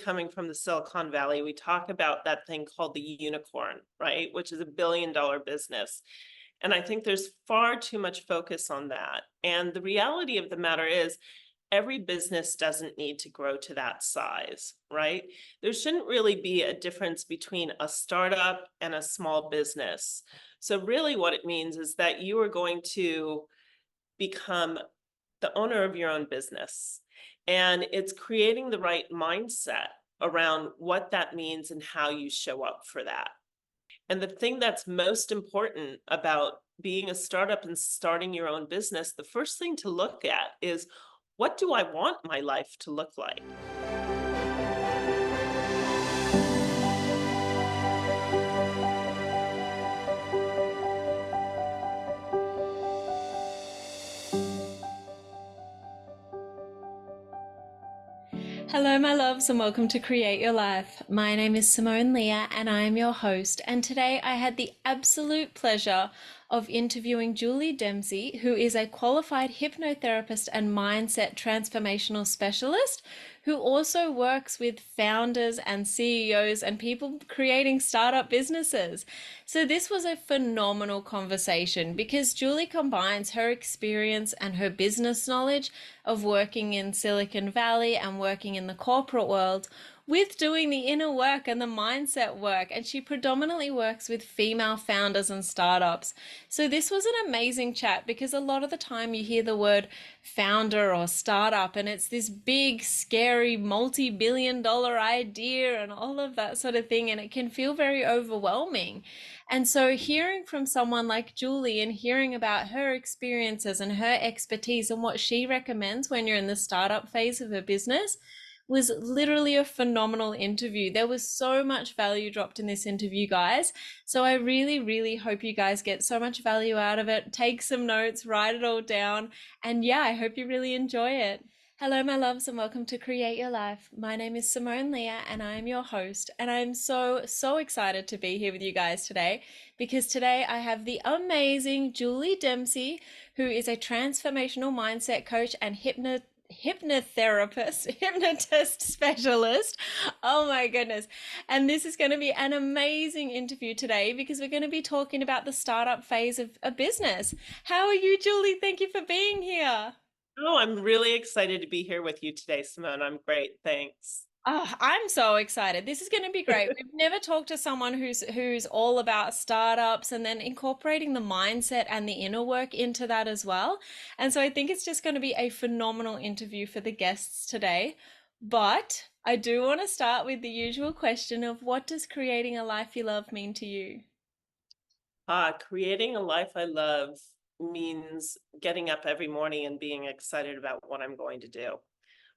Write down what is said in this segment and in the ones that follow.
coming from the Silicon Valley, we talk about that thing called the unicorn, right? Which is $1 billion business. And I think there's far too much focus on that. And the reality of the matter is, every business doesn't need to grow to that size, right? There shouldn't really be a difference between a startup and a small business. So really what it means is that you are going to become the owner of your own business. And it's creating the right mindset around what that means and how you show up for that. And the thing that's most important about being a startup and starting your own business, the first thing to look at is, what do I want my life to look like? Hello, my loves, and welcome to Create Your Life. My name is Simone Leah, and I am your host. And today I had the absolute pleasure of interviewing Julie Demsey, who is a qualified hypnotherapist and mindset transformational specialist, who also works with founders and CEOs and people creating startup businesses. So this was a phenomenal conversation because Julie combines her experience and her business knowledge of working in Silicon Valley and working in the corporate world with doing the inner work and the mindset work. And she predominantly works with female founders and startups. So this was an amazing chat because a lot of the time you hear the word founder or startup and it's this big, scary, multi-billion-dollar idea and all of that sort of thing. And it can feel very overwhelming. And so hearing from someone like Julie and hearing about her experiences and her expertise and what she recommends when you're in the startup phase of a business was literally a phenomenal interview. There was so much value dropped in this interview, guys. So I really, really hope you guys get so much value out of it. Take some notes, write it all down. And yeah, I hope you really enjoy it. Hello, my loves, and welcome to Create Your Life. My name is Simone Leah, and I am your host. And I'm so excited to be here with you guys today because today I have the amazing Julie Demsey, who is a transformational mindset coach and hypnotherapist, hypnotist specialist. Oh my goodness. And this is going to be an amazing interview today because we're going to be talking about the startup phase of a business. How are you, Julie? Thank you for being here. Oh, I'm really excited to be here with you today, Simone. I'm great. Thanks. Oh, I'm so excited. This is going to be great. We've never talked to someone who's all about startups and then incorporating the mindset and the inner work into that as well. And so I think it's just going to be a phenomenal interview for the guests today. But I do want to start with the usual question of what does creating a life you love mean to you? Creating a life I love means getting up every morning and being excited about what I'm going to do,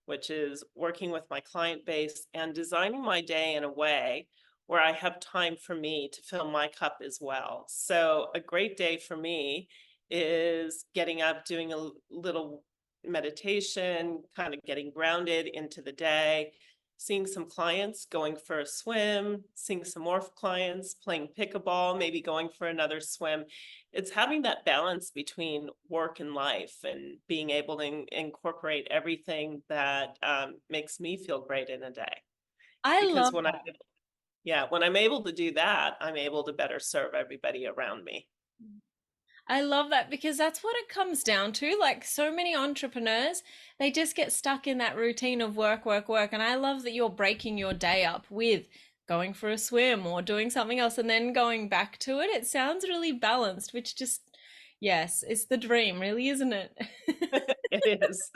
which is working with my client base and designing my day in a way where I have time for me to fill my cup as well. So a great day for me is getting up, doing a little meditation, kind of getting grounded into the day, seeing some clients, going for a swim, seeing some more clients, playing pickleball, maybe going for another swim. It's having that balance between work and life and being able to incorporate everything that makes me feel great in a day. I Because love that. when I'm able to do that, I'm able to better serve everybody around me. I love that because that's what it comes down to. Like so many entrepreneurs, they just get stuck in that routine of work, work, work. And I love that you're breaking your day up with going for a swim or doing something else and then going back to it. It sounds really balanced, which just, yes, it's the dream, really, isn't it? It is.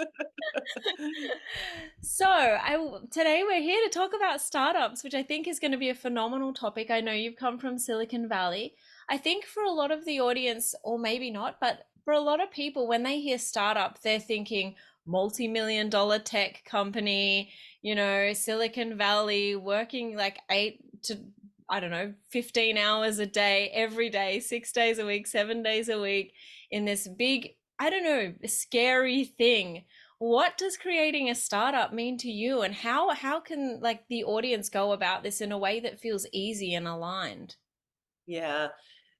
Today we're here to talk about startups, which I think is going to be a phenomenal topic. I know you've come from Silicon Valley. I think for a lot of the audience, or maybe not, but for a lot of people, when they hear startup, they're thinking multi-million dollar tech company, Silicon Valley, working like I don't know, 15 hours a day, every day, 6 days a week, 7 days a week in this big, I don't know, scary thing. What does creating a startup mean to you, and how can like the audience go about this in a way that feels easy and aligned? Yeah.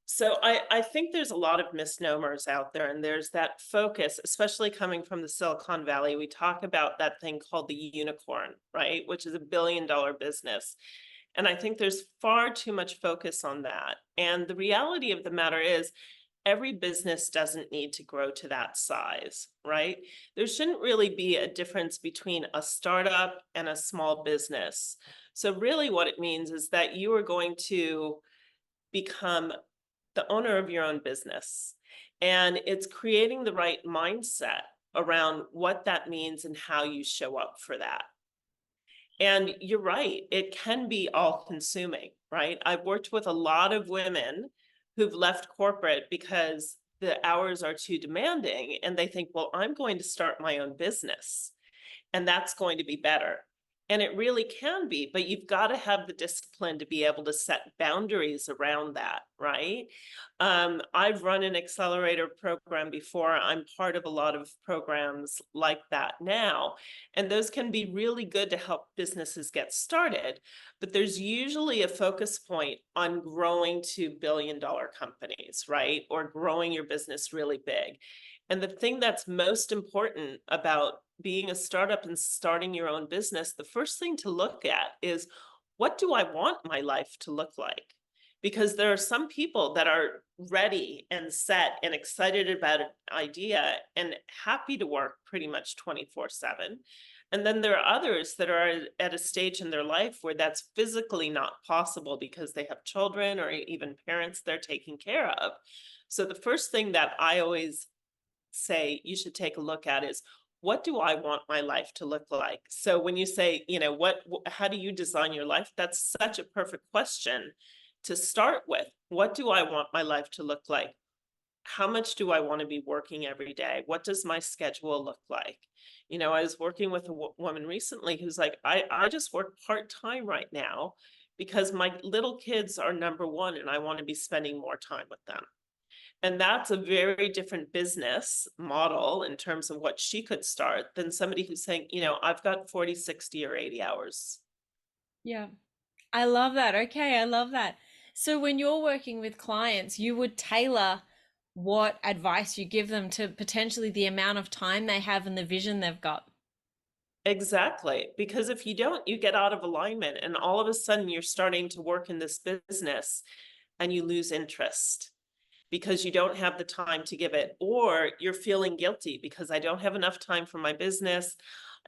So I think there's a lot of misnomers out there, and there's that focus, especially coming from the Silicon Valley. We talk about that thing called the unicorn, right? Which is a $1 billion business. And I think there's far too much focus on that. And the reality of the matter is, every business doesn't need to grow to that size, right? There shouldn't really be a difference between a startup and a small business. So, really, what it means is that you are going to become the owner of your own business. And it's creating the right mindset around what that means and how you show up for that. And you're right, it can be all consuming, right? I've worked with a lot of women who've left corporate because the hours are too demanding and they think, well, I'm going to start my own business and that's going to be better. And it really can be, but you've got to have the discipline to be able to set boundaries around that, right? I've run an accelerator program before. I'm part of a lot of programs like that now. And those can be really good to help businesses get started. But there's usually a focus point on growing to $1 billion companies, right? Or growing your business really big. And the thing that's most important about being a startup and starting your own business, the first thing to look at is, what do I want my life to look like? Because there are some people that are ready and set and excited about an idea and happy to work pretty much 24/7. And then there are others that are at a stage in their life where that's physically not possible because they have children or even parents they're taking care of. So the first thing that I always say you should take a look at is, what do I want my life to look like? So when you say, how do you design your life? That's such a perfect question to start with. What do I want my life to look like? How much do I want to be working every day? What does my schedule look like? I was working with a woman recently who's like, I just work part-time right now because my little kids are number one and I want to be spending more time with them. And that's a very different business model in terms of what she could start than somebody who's saying, I've got 40, 60, or 80 hours. Yeah. I love that. Okay, I love that. So when you're working with clients, you would tailor what advice you give them to potentially the amount of time they have and the vision they've got. Exactly. Because if you don't, you get out of alignment and all of a sudden you're starting to work in this business and you lose interest because you don't have the time to give it, or you're feeling guilty because I don't have enough time for my business.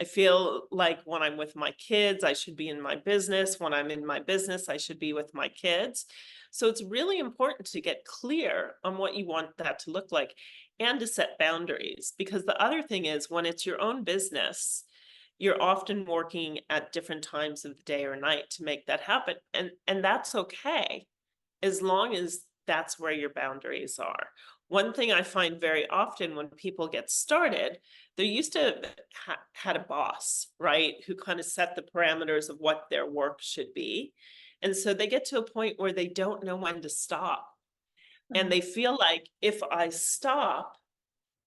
I feel like when I'm with my kids, I should be in my business. When I'm in my business, I should be with my kids. So it's really important to get clear on what you want that to look like and to set boundaries. Because the other thing is, when it's your own business, you're often working at different times of the day or night to make that happen. And that's okay, as long as that's where your boundaries are. One thing I find very often when people get started, they're used to had a boss, right, who kind of set the parameters of what their work should be. And so they get to a point where they don't know when to stop. And Mhm. they feel like, if I stop,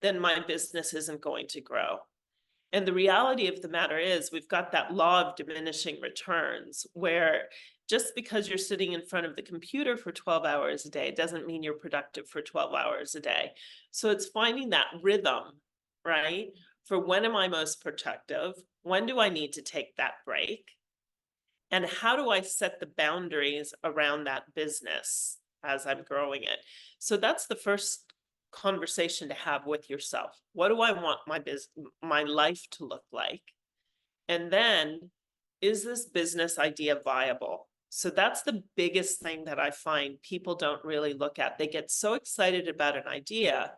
then my business isn't going to grow. And the reality of the matter is, we've got that law of diminishing returns, where just because you're sitting in front of the computer for 12 hours a day doesn't mean you're productive for 12 hours a day. So it's finding that rhythm, right? For when am I most productive? When do I need to take that break? And how do I set the boundaries around that business as I'm growing it? So that's the first conversation to have with yourself. What do I want my life to look like? And then, is this business idea viable? So that's the biggest thing that I find people don't really look at. They get so excited about an idea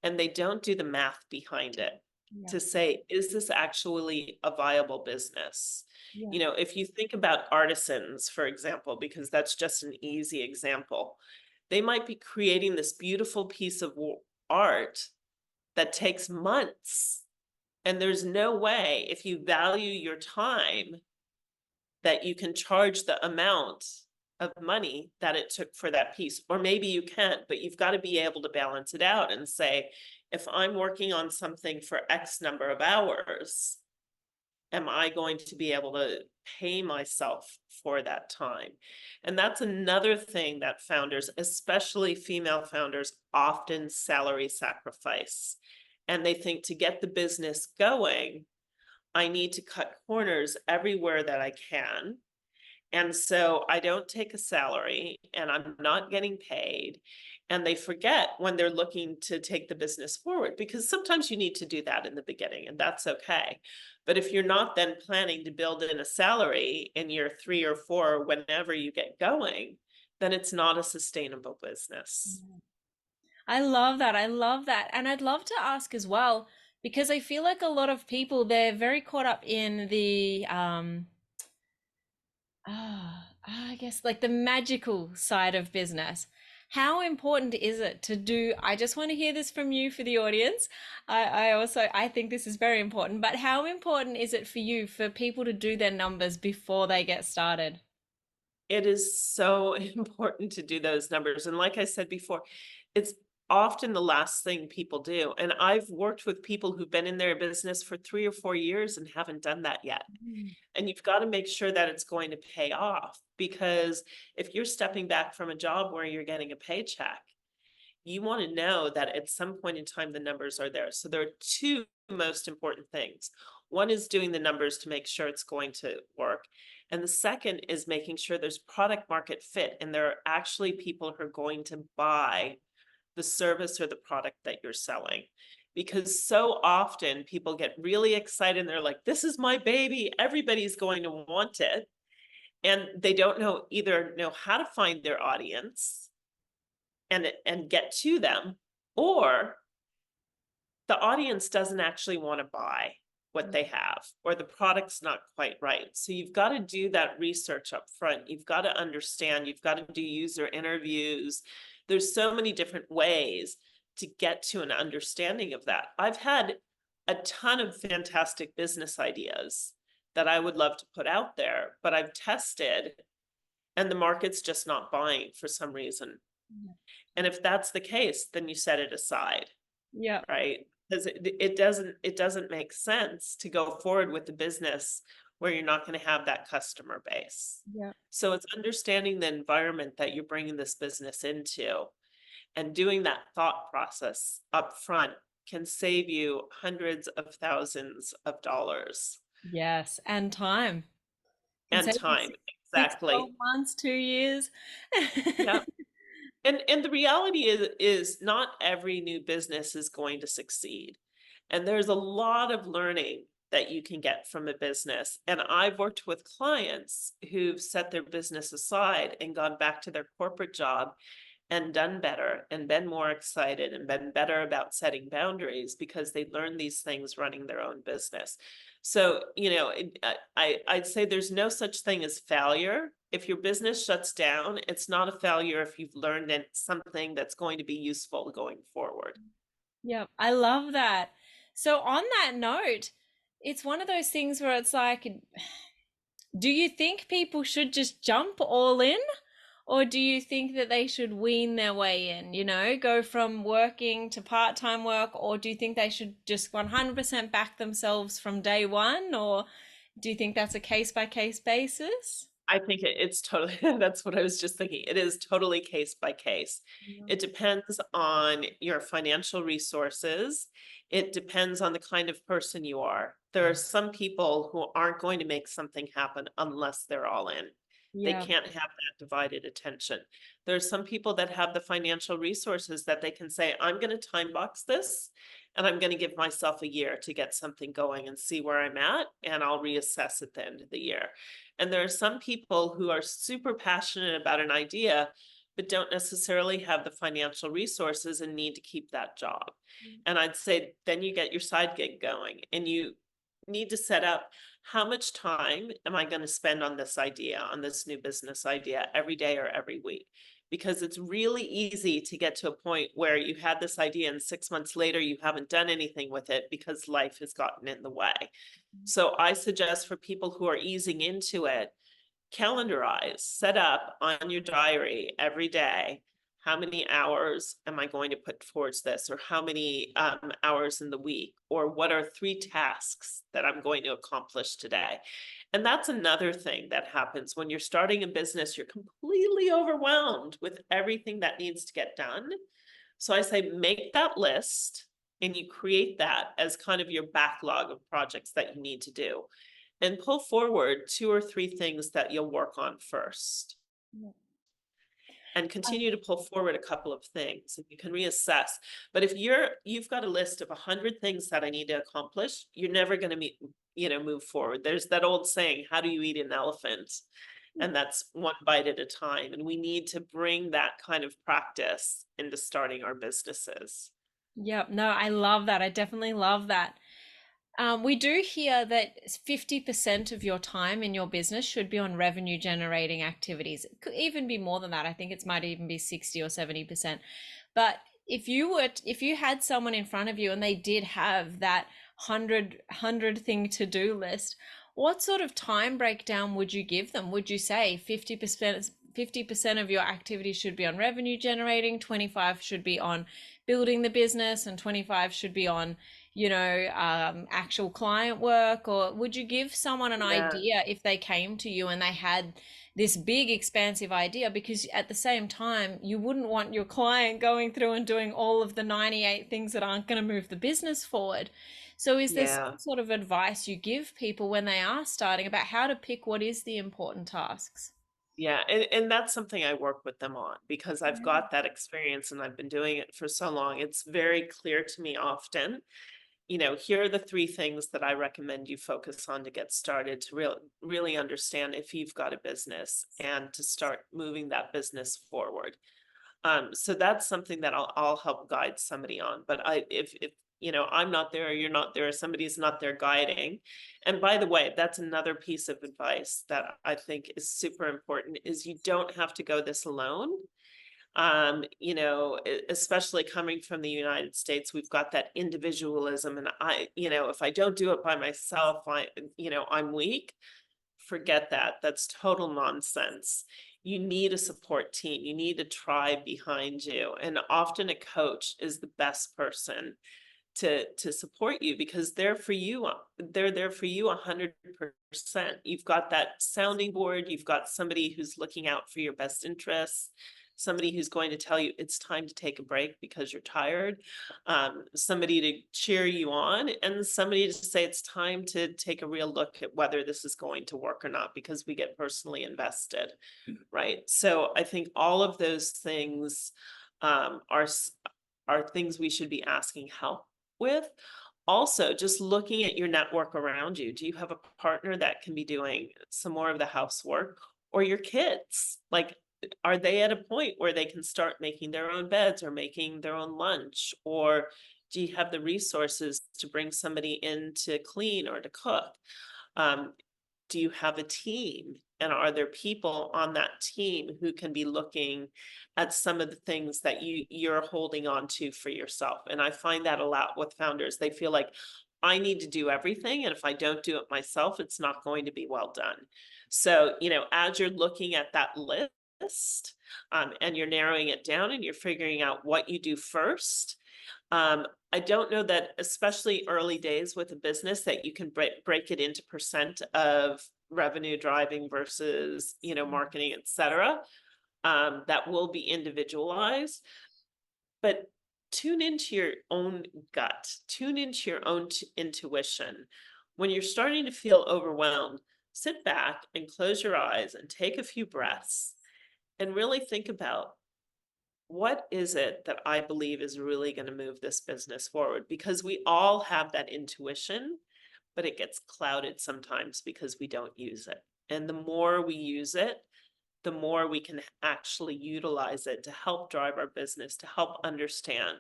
and they don't do the math behind it Yeah. to say, is this actually a viable business? Yeah. If you think about artisans, for example, because that's just an easy example, they might be creating this beautiful piece of art that takes months. And there's no way, if you value your time, that you can charge the amount of money that it took for that piece. Or maybe you can't, but you've got to be able to balance it out and say, if I'm working on something for X number of hours, am I going to be able to pay myself for that time? And that's another thing that founders, especially female founders, often salary sacrifice. And they think to get the business going, I need to cut corners everywhere that I can. And so I don't take a salary and I'm not getting paid. And they forget when they're looking to take the business forward, because sometimes you need to do that in the beginning, and that's okay. But if you're not then planning to build in a salary in year 3 or 4, whenever you get going, then it's not a sustainable business. I love that. I love that. And I'd love to ask as well, because I feel like a lot of people, they're very caught up in the I guess like the magical side of business. How important is it to do, I just want to hear this from you for the audience. I also I think this is very important, but how important is it for you for people to do their numbers before they get started? It is so important to do those numbers. And like I said before, it's often the last thing people do. And I've worked with people who've been in their business for 3 or 4 years and haven't done that yet. Mm. And you've got to make sure that it's going to pay off, because if you're stepping back from a job where you're getting a paycheck, you want to know that at some point in time the numbers are there. So there are two most important things. One is doing the numbers to make sure it's going to work. And the second is making sure there's product market fit and there are actually people who are going to buy the service or the product that you're selling. Because so often people get really excited and they're like, this is my baby, everybody's going to want it. And they don't know how to find their audience and get to them, or the audience doesn't actually want to buy what they have, or the product's not quite right. So you've got to do that research up front. You've got to understand, you've got to do user interviews. There's so many different ways to get to an understanding of that. I've had a ton of fantastic business ideas that I would love to put out there, but I've tested and the market's just not buying for some reason. And if that's the case, then you set it aside, Yeah. right? Because it doesn't make sense to go forward with the business where you're not going to have that customer base. Yeah. So it's understanding the environment that you're bringing this business into and doing that thought process up front can save you hundreds of thousands of dollars Yes. And time. Can and say time. six, 12 Exactly. months, 2 years. Yeah. And the reality is not every new business is going to succeed. And there's a lot of learning that you can get from a business. And I've worked with clients who've set their business aside and gone back to their corporate job and done better and been more excited and been better about setting boundaries because they learned these things running their own business. So, I'd say there's no such thing as failure. If your business shuts down, it's not a failure if you've learned something that's going to be useful going forward. Yep, I love that. So on that note, it's one of those things where it's like, do you think people should just jump all in? Or do you think that they should wean their way in, go from working to part-time work? Or do you think they should just 100% back themselves from day one? Or do you think that's a case by case basis? I think it's totally, that's what I was just thinking. It is totally case by case. Yeah. It depends on your financial resources. It depends on the kind of person you are. There are some people who aren't going to make something happen unless they're all in. They Yeah. can't have that divided attention. There are some people that have the financial resources that they can say, I'm going to time box this and I'm going to give myself a year to get something going and see where I'm at, and I'll reassess at the end of the year. And there are some people who are super passionate about an idea, but don't necessarily have the financial resources and need to keep that job. And I'd say then you get your side gig going and you need to set up, how much time am I going to spend on this idea, on this new business idea every day or every week? Because it's really easy to get to a point where you had this idea and 6 months later you haven't done anything with it because life has gotten in the way. So I suggest for people who are easing into it, calendarize, set up on your diary every day how many hours am I going to put towards this, or how many hours in the week, or what are 3 tasks that I'm going to accomplish today? And that's another thing that happens when you're starting a business. You're completely overwhelmed with everything that needs to get done. So I say, make that list and you create that as kind of your backlog of projects that you need to do, and pull forward 2 or 3 things that you'll work on first, Yeah. and continue to pull forward a couple of things, and you can reassess. But if you've got a list of 100 things that I need to accomplish, you're never going to move forward. There's that old saying, how do you eat an elephant? And that's one bite at a time. And we need to bring that kind of practice into starting our businesses. Yep. No, I love that. I definitely love that. We do hear that 50% of your time in your business should be on revenue generating activities. It could even be more than that. I think it might even be 60 or 70%. But if you had someone in front of you and they did have that hundred thing to do list, what sort of time breakdown would you give them? Would you say 50% of your activities should be on revenue generating, 25 should be on building the business, and 25 should be on, actual client work? Or would you give someone an Yeah. idea if they came to you and they had this big expansive idea? Because at the same time, you wouldn't want your client going through and doing all of the 98 things that aren't going to move the business forward. So is there some Yeah. sort of advice you give people when they are starting about how to pick what is the important tasks? Yeah, and that's something I work with them on, because I've Yeah. got that experience and I've been doing it for so long. It's very clear to me often, here are the 3 things that I recommend you focus on to get started, to really understand if you've got a business and to start moving that business forward. So that's something that I'll help guide somebody on. But if I'm not there, or you're not there, or somebody's not there guiding. And by the way, that's another piece of advice that I think is super important, is you don't have to go this alone. Especially coming from the United States, we've got that individualism, and if I don't do it by myself, I'm weak. Forget that. That's total nonsense. You need a support team. You need a tribe behind you. And often a coach is the best person to support you, because they're for you. They're there for you 100%. You've got that sounding board. You've got somebody who's looking out for your best interests, somebody who's going to tell you it's time to take a break because you're tired, somebody to cheer you on, and somebody to say it's time to take a real look at whether this is going to work or not, because we get personally invested, right? So I think all of those things are things we should be asking help with. Also, just looking at your network around you. Do you have a partner that can be doing some more of the housework, or your kids? Like, are they at a point where they can start making their own beds or making their own lunch? Or do you have the resources to bring somebody in to clean or to cook? Um, do you have a team? And are there people on that team who can be looking at some of the things that you're holding on to for yourself? And I find that a lot with founders. They feel like, I need to do everything, and if I don't do it myself, it's not going to be well done. So, as you're looking at that list, and you're narrowing it down and you're figuring out what you do first, I don't know that, especially early days with a business, that you can break it into percent of revenue driving versus, marketing, et cetera. That will be individualized, but tune into your own gut, tune into your own intuition. When you're starting to feel overwhelmed, sit back and close your eyes and take a few breaths and really think about, what is it that I believe is really going to move this business forward? Because we all have that intuition, but it gets clouded sometimes because we don't use it. And the more we use it, the more we can actually utilize it to help drive our business, to help understand,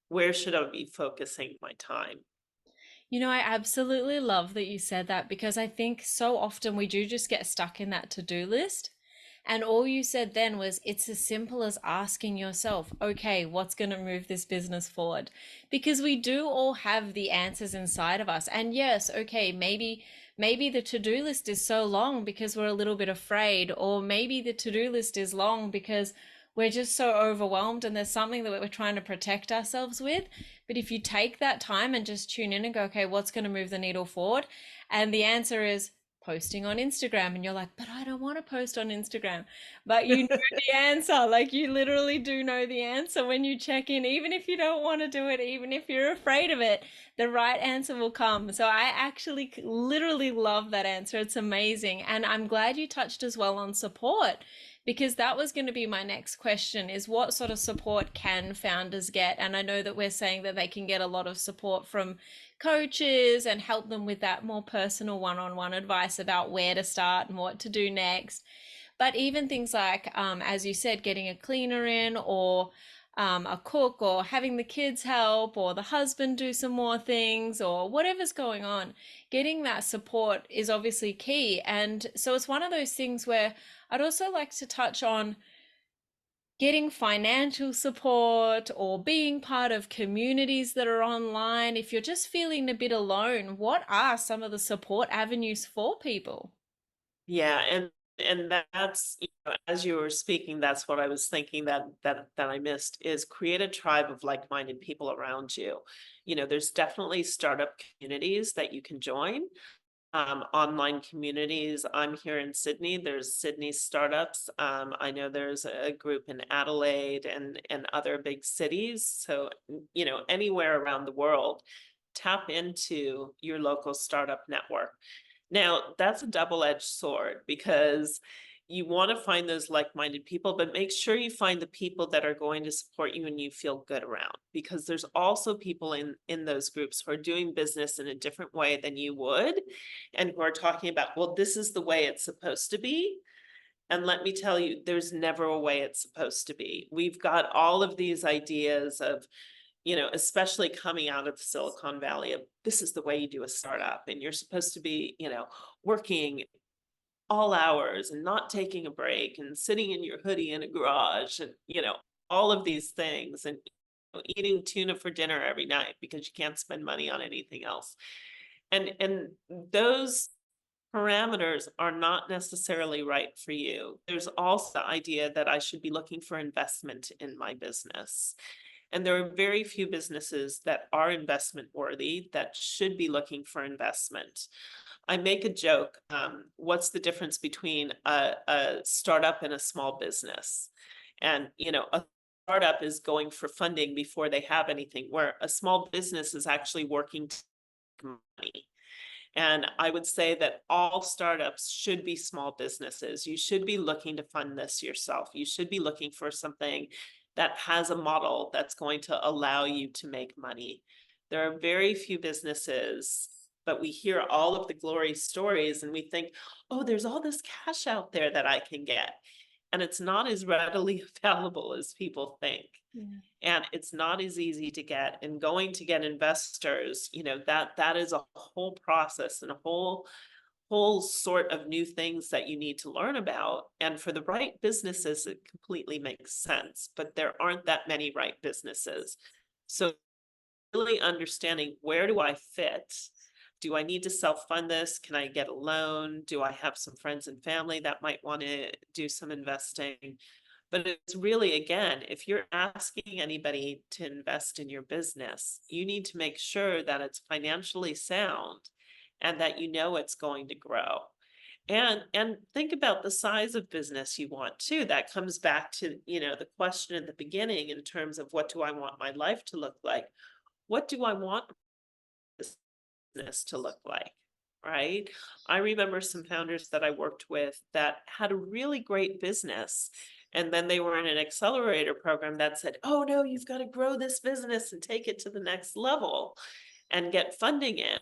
where should I be focusing my time? I absolutely love that you said that, because I think so often we do just get stuck in that to-do list. And all you said then was, it's as simple as asking yourself, okay, what's going to move this business forward? Because we do all have the answers inside of us. And yes, okay, maybe the to-do list is so long because we're a little bit afraid, or maybe the to-do list is long because we're just so overwhelmed and there's something that we're trying to protect ourselves with. But if you take that time and just tune in and go, okay, what's going to move the needle forward? And the answer is posting on Instagram. And you're like, but I don't want to post on Instagram. But you know the answer. Like you literally do know the answer when you check in, even if you don't want to do it, even if you're afraid of it, the right answer will come. So I actually literally love that answer. It's amazing. And I'm glad you touched as well on support, because that was going to be my next question, is what sort of support can founders get? And I know that we're saying that they can get a lot of support from coaches and help them with that more personal one-on-one advice about where to start and what to do next. But even things like, as you said, getting a cleaner in, or a cook, or having the kids help, or the husband do some more things, or whatever's going on, getting that support is obviously key. And so it's one of those things where I'd also like to touch on getting financial support or being part of communities that are online. If you're just feeling a bit alone, what are some of the support avenues for people? Yeah, and that's, as you were speaking, that's what I was thinking that I missed, is create a tribe of like-minded people around you. There's definitely startup communities that you can join, online communities. I'm here in Sydney. There's Sydney startups. I know there's a group in Adelaide and other big cities. So, anywhere around the world, tap into your local startup network. Now, that's a double-edged sword, because you want to find those like-minded people, but make sure you find the people that are going to support you and you feel good around, because there's also people in those groups who are doing business in a different way than you would, and who are talking about, well, this is the way it's supposed to be. And let me tell you, there's never a way it's supposed to be. We've got all of these ideas of, especially coming out of Silicon Valley, of this is the way you do a startup, and you're supposed to be, working all hours and not taking a break and sitting in your hoodie in a garage, and, all of these things, and eating tuna for dinner every night because you can't spend money on anything else. And those parameters are not necessarily right for you. There's also the idea that I should be looking for investment in my business. And there are very few businesses that are investment worthy that should be looking for investment. I make a joke, what's the difference between a startup and a small business? And, a startup is going for funding before they have anything, where a small business is actually working to make money. And I would say that all startups should be small businesses. You should be looking to fund this yourself. You should be looking for something that has a model that's going to allow you to make money. There are very few businesses, but we hear all of the glory stories and we think, oh, there's all this cash out there that I can get. And it's not as readily available as people think. Yeah. And it's not as easy to get. And going to get investors, that is a whole process and a whole sort of new things that you need to learn about. And for the right businesses, it completely makes sense, but there aren't that many right businesses. So really understanding, where do I fit? Do I need to self-fund this? Can I get a loan? Do I have some friends and family that might want to do some investing? But it's really, again, if you're asking anybody to invest in your business, you need to make sure that it's financially sound and that it's going to grow. And think about the size of business you want too. That comes back to, the question at the beginning, in terms of, what do I want my life to look like? What do I want this business to look like? Right? I remember some founders that I worked with that had a really great business. And then they were in an accelerator program that said, oh no, you've got to grow this business and take it to the next level and get funding in.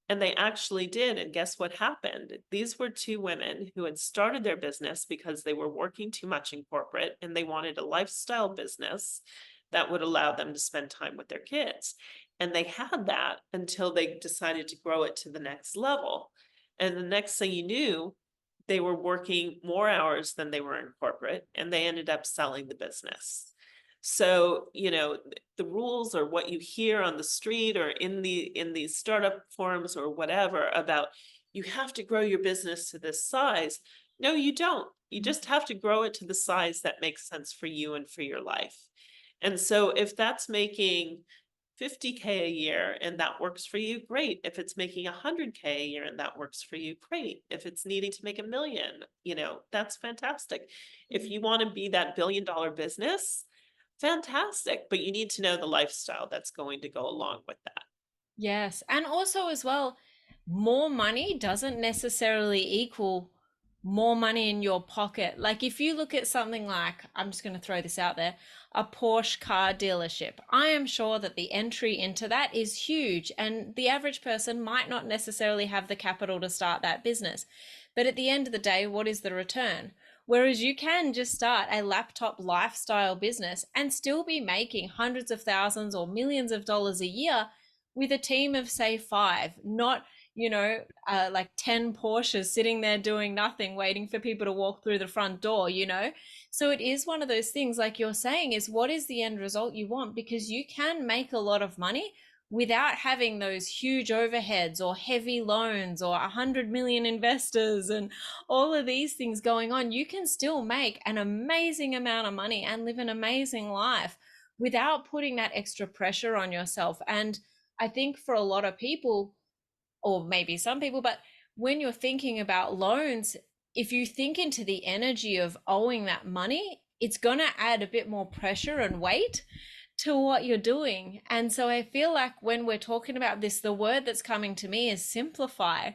And they actually did. And guess what happened? These were two women who had started their business because they were working too much in corporate and they wanted a lifestyle business that would allow them to spend time with their kids. And they had that until they decided to grow it to the next level. And the next thing you knew, they were working more hours than they were in corporate, and they ended up selling the business. So, the rules, or what you hear on the street or in these startup forums or whatever about, you have to grow your business to this size. No, you don't. You just have to grow it to the size that makes sense for you and for your life. And so if that's making 50K a year and that works for you, great. If it's making 100K a year and that works for you, great. If it's needing to make a million, that's fantastic. If you want to be that $1 billion business, fantastic. But you need to know the lifestyle that's going to go along with that. Yes. And also, as well, more money doesn't necessarily equal more money in your pocket. Like, if you look at something like, I'm just going to throw this out there, a Porsche car dealership, I am sure that the entry into that is huge. And the average person might not necessarily have the capital to start that business. But at the end of the day, what is the return? Whereas you can just start a laptop lifestyle business and still be making hundreds of thousands or millions of dollars a year with a team of, say, five, not, like 10 Porsches sitting there doing nothing, waiting for people to walk through the front door. So it is one of those things, like you're saying, is what is the end result you want? Because you can make a lot of money without having those huge overheads or heavy loans or 100 million investors and all of these things going on. You can still make an amazing amount of money and live an amazing life without putting that extra pressure on yourself. And I think for a lot of people, or maybe some people, but when you're thinking about loans, if you think into the energy of owing that money, it's going to add a bit more pressure and weight to what you're doing. And so I feel like when we're talking about this, the word that's coming to me is simplify.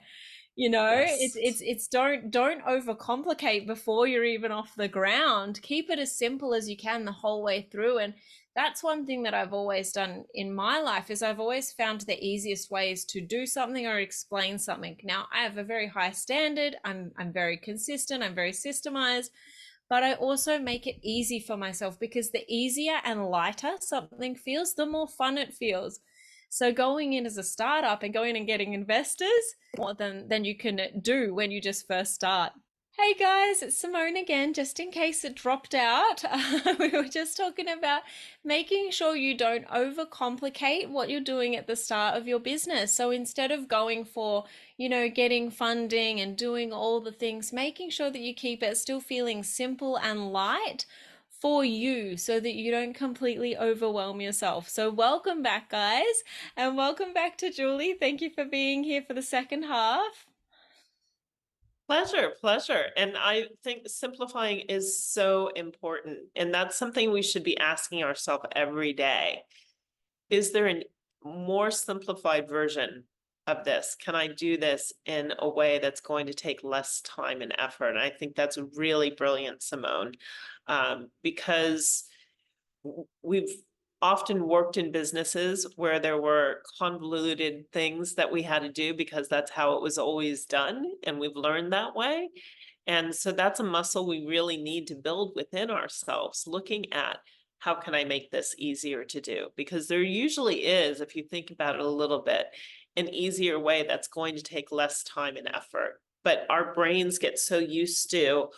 Yes. It's don't overcomplicate before you're even off the ground. Keep it as simple as you can the whole way through. And that's one thing that I've always done in my life, is I've always found the easiest ways to do something or explain something. Now, I have a very high standard. I'm very consistent, I'm very systemized, but I also make it easy for myself, because the easier and lighter something feels, the more fun it feels. So going in as a startup and going and getting investors, more than you can do when you just first start. Hey guys, it's Simone again, just in case it dropped out. We were just talking about making sure you don't overcomplicate what you're doing at the start of your business. So instead of going for, getting funding and doing all the things, making sure that you keep it still feeling simple and light for you, so that you don't completely overwhelm yourself. So welcome back, guys, and welcome back to Julie. Thank you for being here for the second half. Pleasure, pleasure. And I think simplifying is so important. And that's something we should be asking ourselves every day. Is there a more simplified version of this? Can I do this in a way that's going to take less time and effort? And I think that's really brilliant, Simone, because we've often worked in businesses where there were convoluted things that we had to do because that's how it was always done, and we've learned that way. And so that's a muscle we really need to build within ourselves, looking at how can I make this easier to do? Because there usually is, if you think about it a little bit, an easier way that's going to take less time and effort. But our brains get so used to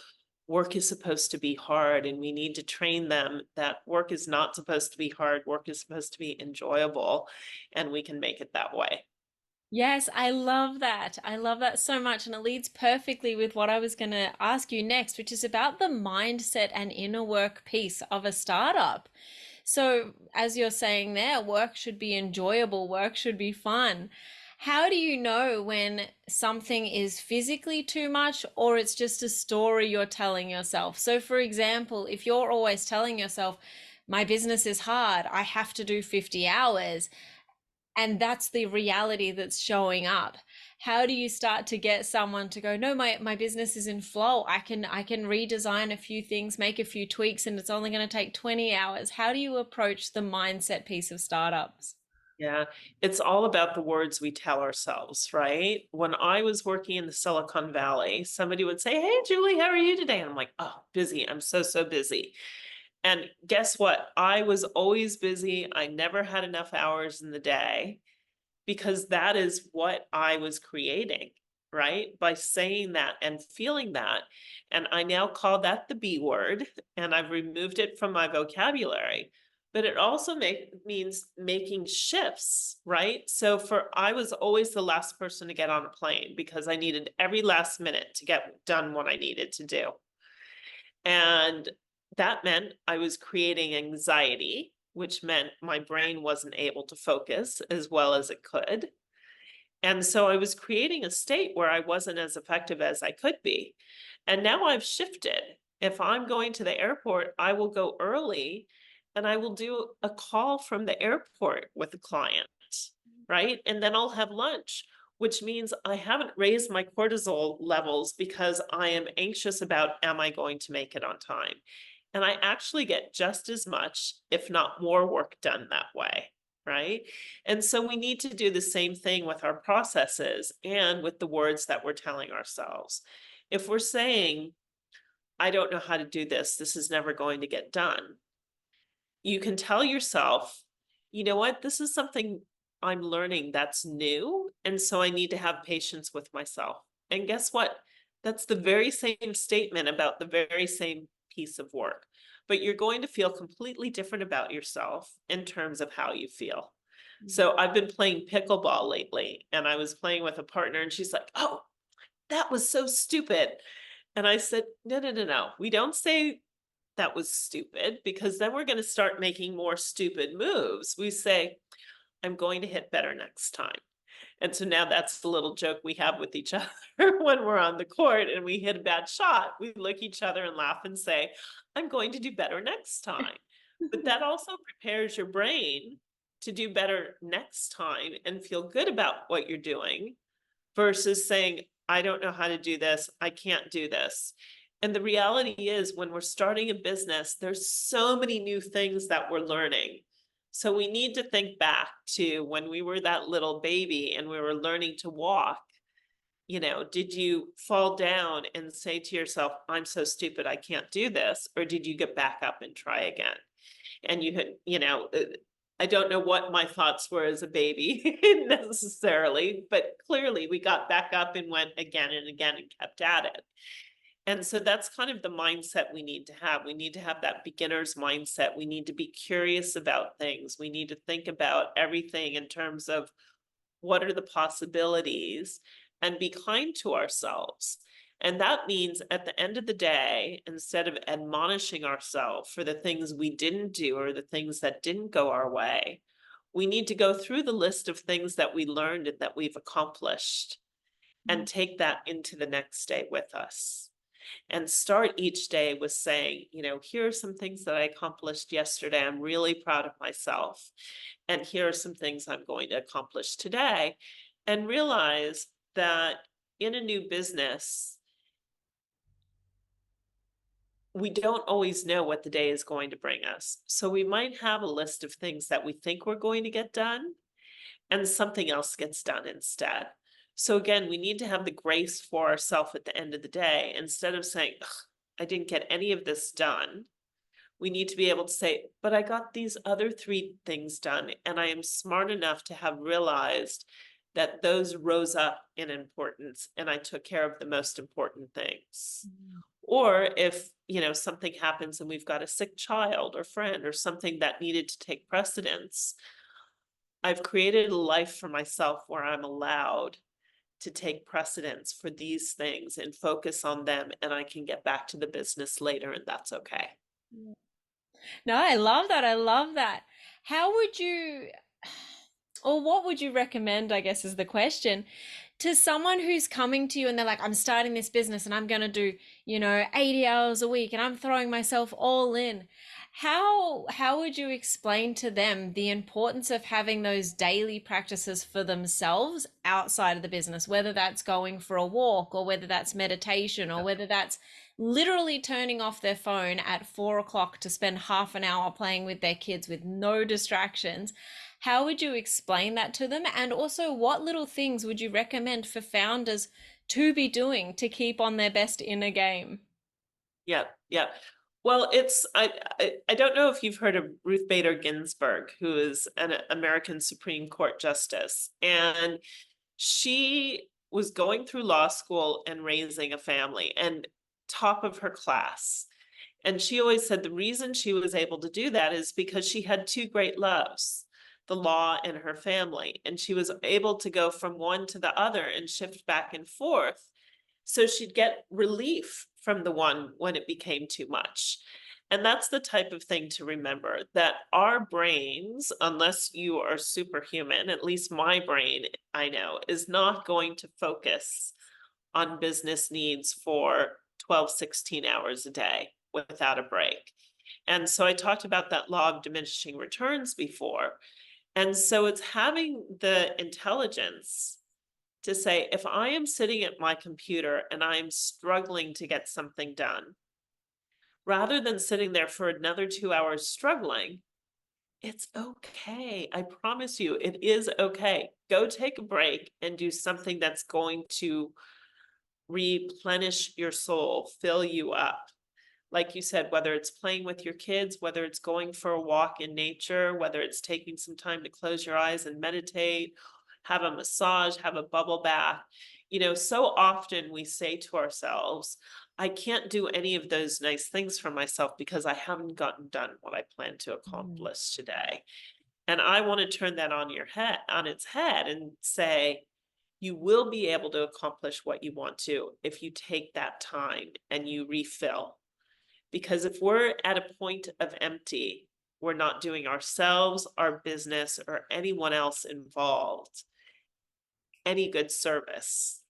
work is supposed to be hard, and we need to train them that work is not supposed to be hard, work is supposed to be enjoyable, and we can make it that way. Yes, I love that. I love that so much. And it leads perfectly with what I was going to ask you next, which is about the mindset and inner work piece of a startup. So, as you're saying there, work should be enjoyable, work should be fun. How do you know when something is physically too much, or it's just a story you're telling yourself? So, for example, if you're always telling yourself, my business is hard, I have to do 50 hours, and that's the reality that's showing up, how do you start to get someone to go, no, my business is in flow, I can redesign a few things, make a few tweaks, and it's only going to take 20 hours? How do you approach the mindset piece of startups? Yeah, it's all about the words we tell ourselves, right? When I was working in the Silicon Valley, somebody would say, "Hey, Julie, how are you today?" And I'm like, "Oh, busy. I'm so, so busy." And guess what? I was always busy. I never had enough hours in the day, because that is what I was creating, right? By saying that and feeling that. And I now call that the B word, and I've removed it from my vocabulary. But it also means making shifts, right? So I was always the last person to get on a plane because I needed every last minute to get done what I needed to do. And that meant I was creating anxiety, which meant my brain wasn't able to focus as well as it could. And so I was creating a state where I wasn't as effective as I could be. And now I've shifted. If I'm going to the airport, I will go early and I will do a call from the airport with a client, right? And then I'll have lunch, which means I haven't raised my cortisol levels because I am anxious about, am I going to make it on time? And I actually get just as much, if not more work done that way, right? And so we need to do the same thing with our processes and with the words that we're telling ourselves. If we're saying, I don't know how to do this, this is never going to get done, you can tell yourself, you know what, this is something I'm learning that's new. And so I need to have patience with myself. And guess what? That's the very same statement about the very same piece of work. But you're going to feel completely different about yourself in terms of how you feel. So I've been playing pickleball lately, and I was playing with a partner, and she's like, oh, that was so stupid. And I said, no, no, no, no. We don't say that was stupid because then we're going to start making more stupid moves. We say, I'm going to hit better next time. And so now that's the little joke we have with each other when we're on the court and we hit a bad shot. We look each other and laugh and say, I'm going to do better next time. But that also prepares your brain to do better next time and feel good about what you're doing versus saying, I don't know how to do this. I can't do this. And the reality is, when we're starting a business, there's so many new things that we're learning. So we need to think back to when we were that little baby and we were learning to walk. You know, did you fall down and say to yourself, I'm so stupid, I can't do this? Or did you get back up and try again? And you had, I don't know what my thoughts were as a baby necessarily, but clearly we got back up and went again and again and kept at it. And so that's kind of the mindset we need to have. We need to have that beginner's mindset. We need to be curious about things. We need to think about everything in terms of what are the possibilities and be kind to ourselves. And that means at the end of the day, instead of admonishing ourselves for the things we didn't do or the things that didn't go our way, we need to go through the list of things that we learned and that we've accomplished and take that into the next day with us. And start each day with saying, here are some things that I accomplished yesterday. I'm really proud of myself. And here are some things I'm going to accomplish today. And realize that in a new business, we don't always know what the day is going to bring us. So we might have a list of things that we think we're going to get done, and something else gets done instead. So again, we need to have the grace for ourselves at the end of the day. Instead of saying, I didn't get any of this done, we need to be able to say, but I got these other 3 things done, and I am smart enough to have realized that those rose up in importance, and I took care of the most important things. Or if, something happens and we've got a sick child or friend or something that needed to take precedence, I've created a life for myself where I'm allowed to take precedence for these things and focus on them, and I can get back to the business later, and that's okay. No, I love that. I love that. How would you, or what would you recommend, I guess is the question, to someone who's coming to you and they're like, I'm starting this business and I'm going to do, 80 hours a week and I'm throwing myself all in. How would you explain to them the importance of having those daily practices for themselves outside of the business, whether that's going for a walk or whether that's meditation or whether that's literally turning off their phone at 4 o'clock to spend half an hour playing with their kids with no distractions? How would you explain that to them? And also, what little things would you recommend for founders to be doing to keep on their best inner game? Yeah, yeah. Well, I don't know if you've heard of Ruth Bader Ginsburg, who is an American Supreme Court Justice, and she was going through law school and raising a family and top of her class. And she always said the reason she was able to do that is because she had 2 great loves, the law and her family. And she was able to go from one to the other and shift back and forth. So she'd get relief from the one when it became too much. And that's the type of thing to remember, that our brains, unless you are superhuman, at least my brain, I know, is not going to focus on business needs for 12, 16 hours a day without a break. And so I talked about that law of diminishing returns before. And so it's having the intelligence to say, if I am sitting at my computer and I'm struggling to get something done, rather than sitting there for another 2 hours struggling, it's okay. I promise you, it is okay. Go take a break and do something that's going to replenish your soul, fill you up. Like you said, whether it's playing with your kids, whether it's going for a walk in nature, whether it's taking some time to close your eyes and meditate, have a massage, have a bubble bath. So often we say to ourselves, I can't do any of those nice things for myself because I haven't gotten done what I plan to Mm. accomplish today. And I want to turn that on its head and say, you will be able to accomplish what you want to if you take that time and you refill. Because if we're at a point of empty, we're not doing ourselves, our business, or anyone else involved any good service.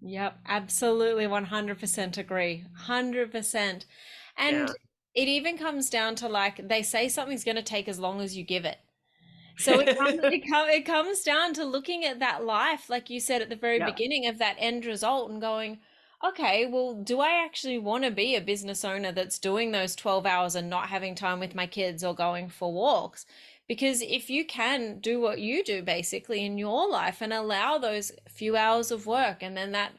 Yep, absolutely 100% agree. 100%. And Yeah. it even comes down to, like, they say something's going to take as long as you give it. So it comes down to looking at that life, like you said at the very Yeah. beginning, of that end result and going, okay, well, do I actually want to be a business owner that's doing those 12 hours and not having time with my kids or going for walks? Because if you can do what you do basically in your life and allow those few hours of work and then that,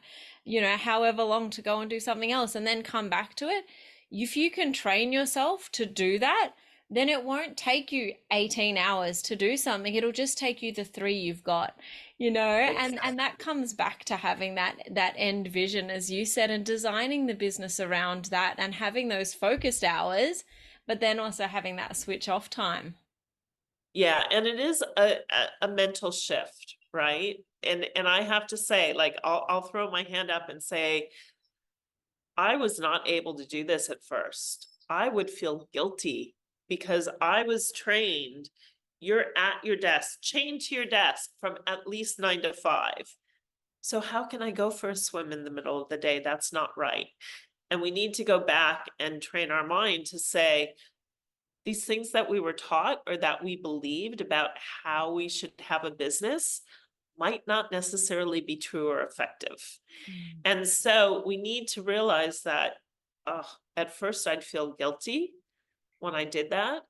however long to go and do something else and then come back to it, if you can train yourself to do that, then it won't take you 18 hours to do something. It'll just take you the 3 you've got, and Exactly. that comes back to having that end vision, as you said, and designing the business around that and having those focused hours, but then also having that switch off time. Yeah, and it is a mental shift, right? And I have to say, like, I'll throw my hand up and say, I was not able to do this at first. I would feel guilty because I was trained, you're at your desk, chained to your desk from at least 9 to 5. So how can I go for a swim in the middle of the day? That's not right. And we need to go back and train our mind to say, these things that we were taught or that we believed about how we should have a business might not necessarily be true or effective. Mm. And so we need to realize that, at first I'd feel guilty when I did that.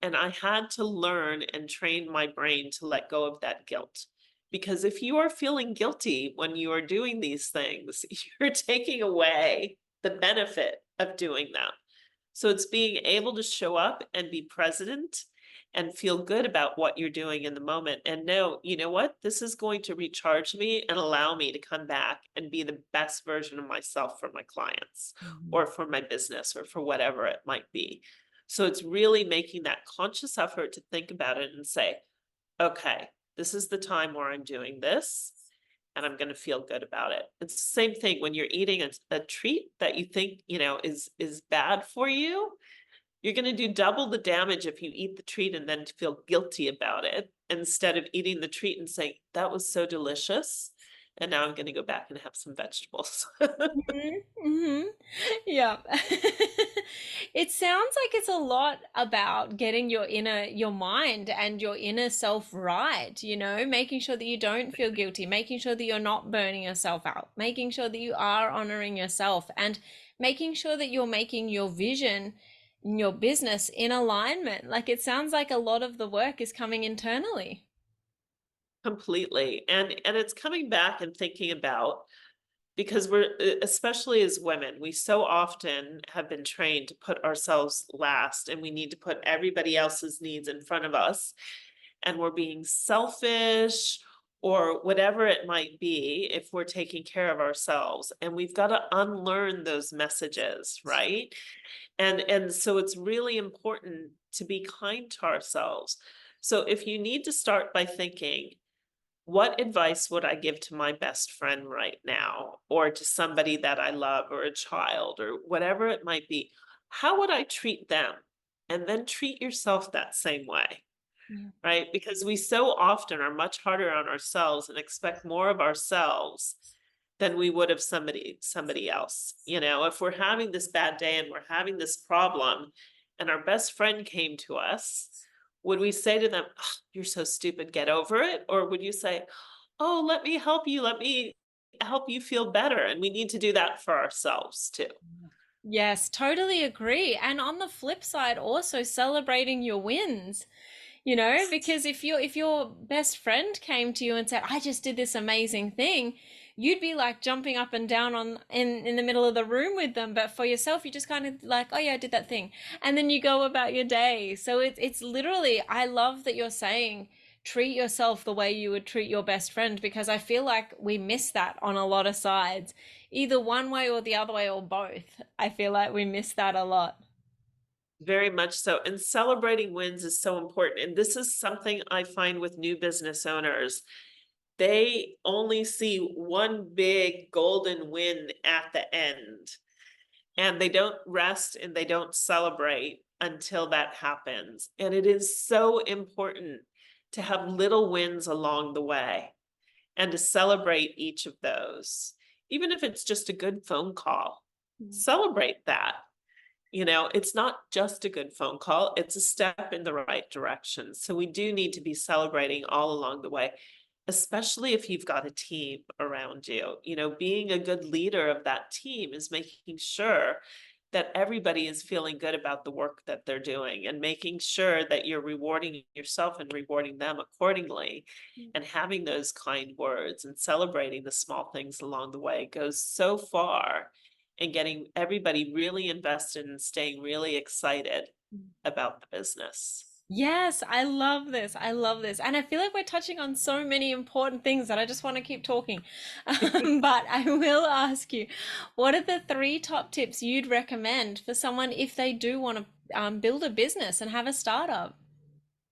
And I had to learn and train my brain to let go of that guilt. Because if you are feeling guilty when you are doing these things, you're taking away the benefit of doing them. So it's being able to show up and be present and feel good about what you're doing in the moment and know, you know what, this is going to recharge me and allow me to come back and be the best version of myself for my clients Mhm. or for my business or for whatever it might be. So it's really making that conscious effort to think about it and say, okay, this is the time where I'm doing this and I'm going to feel good about it. It's the same thing when you're eating a treat that you think, is bad for you. You're going to do double the damage if you eat the treat and then feel guilty about it instead of eating the treat and saying, that was so delicious. And now I'm going to go back and have some vegetables. Mhm, mhm. Yeah. It sounds like it's a lot about getting your mind and your inner self right, making sure that you don't feel guilty, making sure that you're not burning yourself out, making sure that you are honoring yourself, and making sure that you're making your vision in your business in alignment. Like, it sounds like a lot of the work is coming internally. Completely. And it's coming back and thinking about, because we're especially as women, we so often have been trained to put ourselves last and we need to put everybody else's needs in front of us, and we're being selfish or whatever it might be if we're taking care of ourselves, and we've got to unlearn those messages, right? And so it's really important to be kind to ourselves. So if you need to start by thinking, what advice would I give to my best friend right now, or to somebody that I love, or a child, or whatever it might be? How would I treat them? And then treat yourself that same way, Yeah. right? Because we so often are much harder on ourselves and expect more of ourselves than we would of somebody else. You know, if we're having this bad day and we're having this problem and our best friend came to us, would we say to them, "Ugh, you're so stupid, get over it?" Or would you say, "Oh, let me help you. Let me help you feel better." And we need to do that for ourselves too. Yes, totally agree. And on the flip side, also celebrating your wins. Because if your best friend came to you and said, I just did this amazing thing, you'd be like jumping up and down in the middle of the room with them. But for yourself, you just kind of like, oh yeah, I did that thing. And then you go about your day. So it's literally, I love that you're saying treat yourself the way you would treat your best friend, because I feel like we miss that on a lot of sides, either one way or the other way or both. I feel like we miss that a lot. Very much so. And celebrating wins is so important. And this is something I find with new business owners. They only see one big golden win at the end, and they don't rest and they don't celebrate until that happens. And it is so important to have little wins along the way and to celebrate each of those. Even if it's just a good phone call, celebrate that. You know, it's not just a good phone call, it's a step in the right direction. So we do need to be celebrating all along the way, especially if you've got a team around you. You know, being a good leader of that team is making sure that everybody is feeling good about the work that they're doing, and making sure that you're rewarding yourself and rewarding them accordingly, and having those kind words and celebrating the small things along the way goes so far in getting everybody really invested and staying really excited about the business. Yes, I love this. I love this. And I feel like we're touching on so many important things that I just want to keep talking. But I will ask you, what are the three top tips you'd recommend for someone if they do want to build a business and have a startup?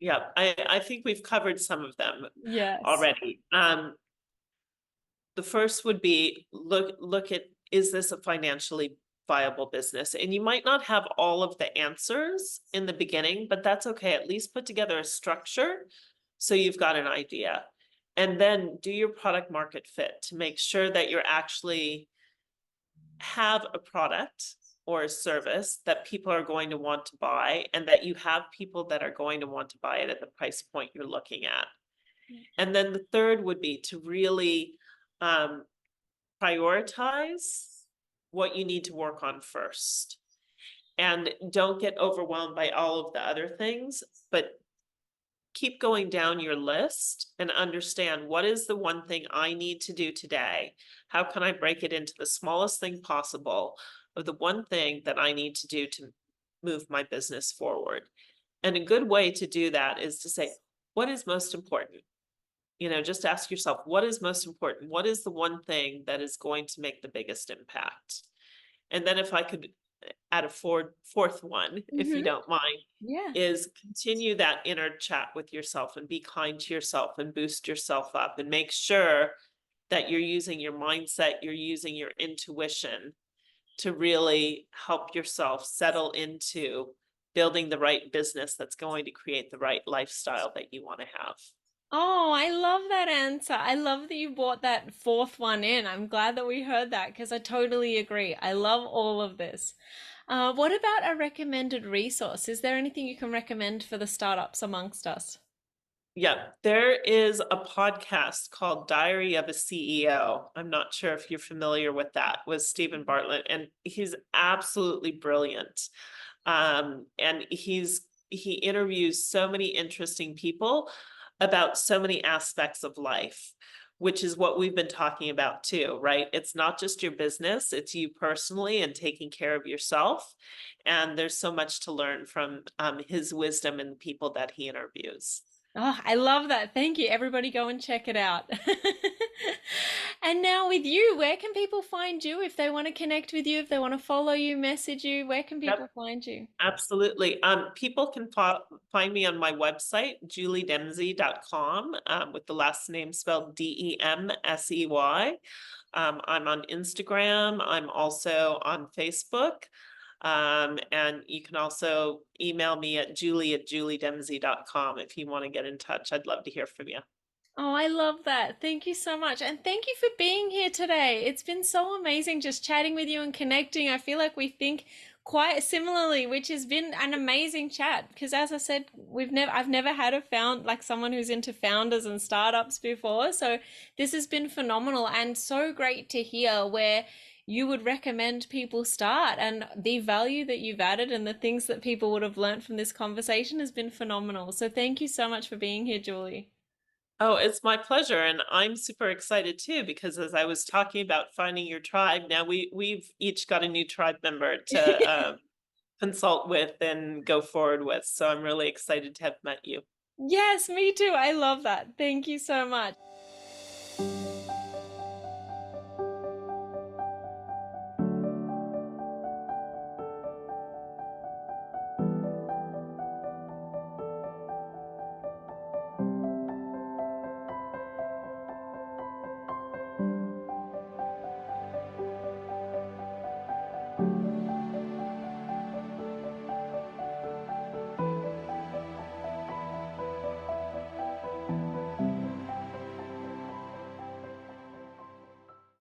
Yeah, I think we've covered some of them Yes. already. The first would be look at, is this a financially viable business? And you might not have all of the answers in the beginning, but that's okay. At least put together a structure so you've got an idea. And then do your product market fit to make sure that you're actually have a product or a service that people are going to want to buy, and that you have people that are going to want to buy it at the price point you're looking at. And then the third would be to really um, prioritize what you need to work on first. And don't get overwhelmed by all of the other things, but keep going down your list and understand, what is the one thing I need to do today? How can I break it into the smallest thing possible of the one thing that I need to do to move my business forward? And a good way to do that is to say, what is most important? You know, just ask yourself, what is most important? What is the one thing that is going to make the biggest impact? And then if I could add a fourth one, if you Mm-hmm. don't mind, Yeah. is continue that inner chat with yourself and be kind to yourself and boost yourself up, and make sure that you're using your mindset, you're using your intuition to really help yourself settle into building the right business that's going to create the right lifestyle that you want to have. Oh, I love that answer. I love that you brought that fourth one in. I'm glad that we heard that because I totally agree. I love all of this. What about a recommended resource? Is there anything you can recommend for the startups amongst us? Yeah, there is a podcast called Diary of a CEO. I'm not sure if you're familiar with that, with Stephen Bartlett, and he's absolutely brilliant. And he interviews so many interesting people about so many aspects of life, which is what we've been talking about too, right? It's not just your business, it's you personally and taking care of yourself. And there's so much to learn from his wisdom and the people that he interviews. Oh, I love that. Thank you. Everybody go and check it out. And now with you, where can people find you if they want to connect with you, if they want to follow you, message you, where can Yep, people find you? absolutely. People can find me on my website, juliedemsey.com, with the last name spelled Demsey. I'm on Instagram. I'm also on Facebook. And you can also email me at julie@juliedemsey.com if you want to get in touch. I'd love to hear from you. Oh, I love that. Thank you so much. And thank you for being here today. It's been so amazing just chatting with you and connecting. I feel like we think quite similarly, which has been an amazing chat. Because as I said, I've never had a like someone who's into founders and startups before. So this has been phenomenal and so great to hear where you would recommend people start, and the value that you've added and the things that people would have learned from this conversation has been phenomenal. So thank you so much for being here, Julie. Oh, it's my pleasure. And I'm super excited too, because as I was talking about finding your tribe, now we've each got a new tribe member to consult with and go forward with. So I'm really excited to have met you. Yes, me too. I love that. Thank you so much.